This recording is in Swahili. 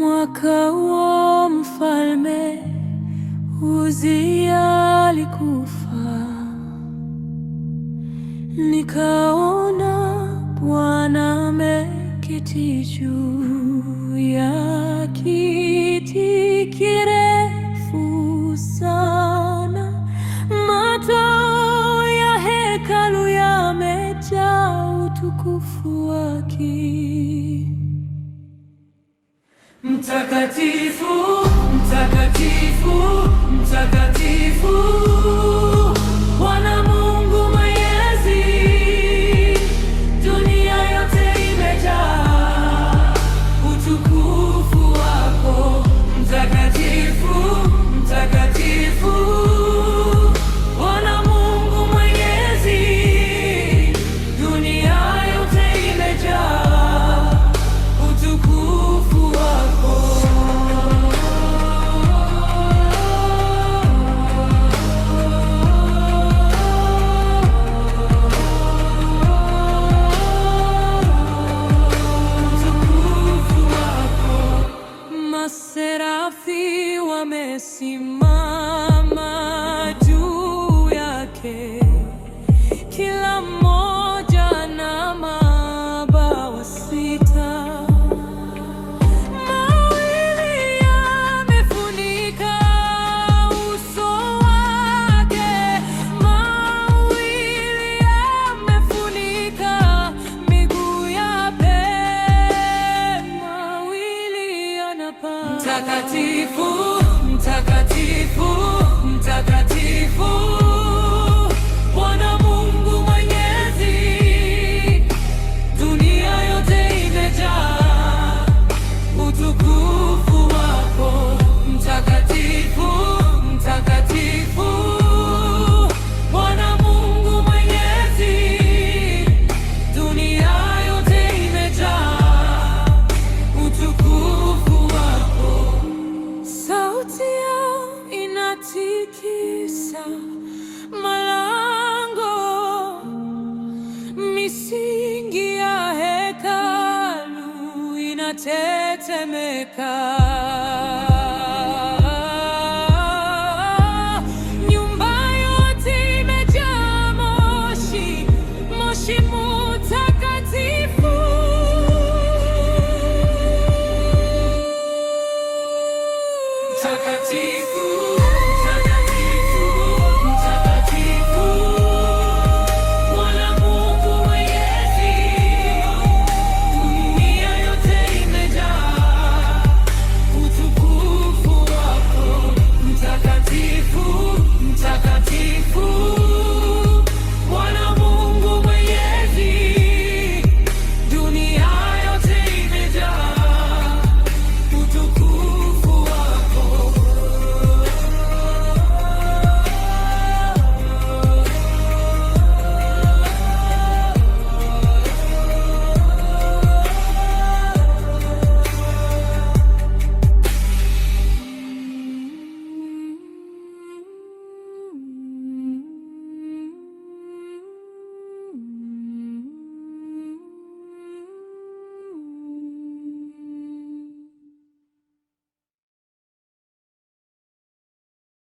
Mwaka wa Mfalme Uzia alikufa, nikaona Bwana ameketi juu ya kiti kirefu sana. Matao ya hekalu yamejaa utukufu wake. Mtakatifu, mtakatifu, mtakatifu, Bwana Mungu Mwenyezi, dunia yote imejaa utukufu wako. Mtakatifu, mtakatifu, Bwana Mungu Mwenyezi, dunia yote imejaa utukufu wako. Maserafi wamesimama juu yake, kila mmoja na mabawa sita. Mawili yamefunika uso wake, mawili yamefunika miguu yake, mawili yanapaa. Mtakatifu, mtakatifu, mtakatifu, Bwana Mungu Mwenyezi, dunia yote imejaa utukufu wako. Mtakatifu, mtakatifu, Bwana Mungu Mwenyezi, dunia yote imejaa utukufu wako. Sauti yao inatikisa malango, misingi ya hekalu inatetemeka.